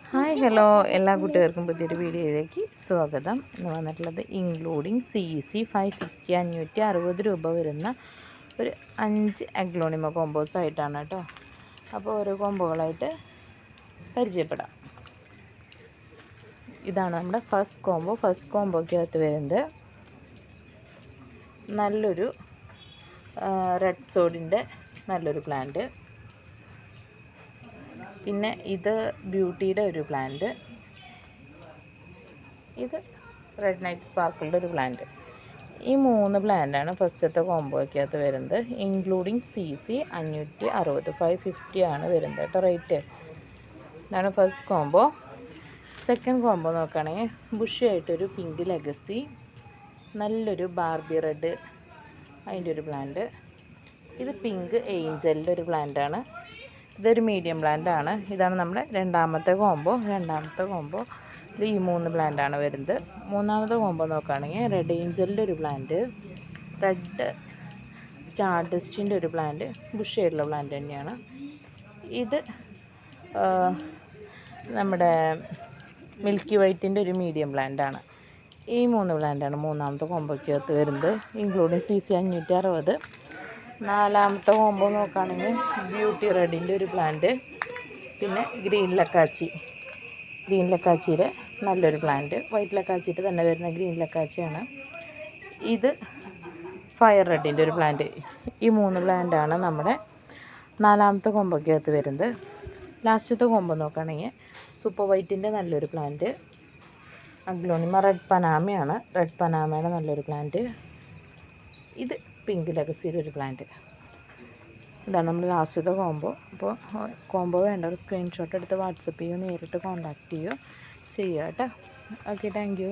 Hi hello എല്ലാ കൂട്ടുകാർക്കും പുതിയൊരു വീഡിയോയിലേക്ക് സ്വാഗതം. ഇന്ന് വന്നിട്ടുള്ളത് ഇൻക്ലൂഡിങ് CEC 560 560 രൂപ വരുന്ന ഒരു 5 അഗ്ലോണിമ കോമ്പോസ് ആയിട്ടാണ് കേട്ടോ. അപ്പോൾ ഓരോ കോമ്പോകളായിട്ട് പരിചയപ്പെടാം. ഇതാണ് നമ്മുടെ ഫസ്റ്റ് കോമ്പോക്കകത്ത് വരുന്നത് നല്ലൊരു റെഡ് സോഡിൻ്റെ നല്ലൊരു പ്ലാന്റ്. പിന്നെ ഇത് ബ്യൂട്ടിയുടെ ഒരു പ്ലാന്റ്, ഇത് റെഡ് നൈറ്റ് സ്പാർക്കിളുടെ ഒരു പ്ലാന്റ്. ഈ 3 പ്ലാന്റാണ് ഫസ്റ്റത്തെ കോമ്പോയ്ക്കകത്ത് വരുന്നത്. ഇൻക്ലൂഡിങ് CEC 560 550 ആണ് വരുന്നത് കേട്ടോ റേറ്റ്. ഇതാണ് ഫസ്റ്റ് കോമ്പോ. സെക്കൻഡ് കോമ്പോ നോക്കുകയാണെങ്കിൽ ബുഷിയായിട്ടൊരു പിങ്ക് ലെഗസി, നല്ലൊരു ബാർബി റെഡ് അതിൻ്റെ ഒരു പ്ലാന്റ്. ഇത് പിങ്ക് ഏഞ്ചലിൻ്റെ ഒരു പ്ലാന്റാണ്. ഇതൊരു മീഡിയം പ്ലാന്റ് ആണ്. ഇതാണ് നമ്മുടെ രണ്ടാമത്തെ കോമ്പോ ഇത് ഈ 3 പ്ലാന്റാണ് വരുന്നത്. മൂന്നാമത്തെ കോമ്പോ നോക്കുകയാണെങ്കിൽ റെഡ് ഏഞ്ചലിൻ്റെ ഒരു പ്ലാന്റ്, റെഡ് സ്റ്റാർഡസ്റ്റിൻ്റെ ഒരു പ്ലാന്റ്, ബുഷിയായിട്ടുള്ള പ്ലാന്റ് തന്നെയാണ്. ഇത് നമ്മുടെ മിൽക്കി വൈറ്റിൻ്റെ ഒരു മീഡിയം പ്ലാന്റാണ്. ഈ 3 പ്ലാന്റാണ് മൂന്നാമത്തെ കോമ്പോയ്ക്കകത്ത് വരുന്നത്, ഇൻക്ലൂഡിങ് CEC 560. നാലാമത്തെ കോമ്പോ നോക്കുകയാണെങ്കിൽ ബ്യൂട്ടി റെഡിൻ്റെ ഒരു പ്ലാന്റ്, പിന്നെ ഗ്രീൻ ലക്കാച്ചിയുടെ നല്ലൊരു പ്ലാന്റ്, വൈറ്റ് ലക്കാച്ചിയുടെ തന്നെ വരുന്ന ഗ്രീൻ ലക്കാച്ചിയാണ്. ഇത് ഫയർ റെഡിൻ്റെ ഒരു പ്ലാന്റ്. ഈ 3 പ്ലാന്റാണ് നമ്മുടെ നാലാമത്തെ കോമ്പോയ്ക്കകത്ത് വരുന്നത്. ലാസ്റ്റത്തെ കോമ്പോ നോക്കുകയാണെങ്കിൽ സൂപ്പർ വൈറ്റിൻ്റെ നല്ലൊരു പ്ലാന്റ്, അഗ്ലോണിമ റെഡ് പനാമയുടെ നല്ലൊരു പ്ലാന്റ്, ഇത് പിങ്ക് ലെഗസിയുടെ ഒരു പ്ലാന്റ്. ഇതാണ് നമ്മൾ ലാസ്റ്റത്തെ കോമ്പോ. അപ്പോൾ കോമ്പോ വേണ്ടവർ സ്ക്രീൻഷോട്ട് എടുത്ത് വാട്സപ്പ് ചെയ്യുകയോ നേരിട്ട് കോൺടാക്റ്റ് ചെയ്യുക കേട്ടോ. Okay, thank you.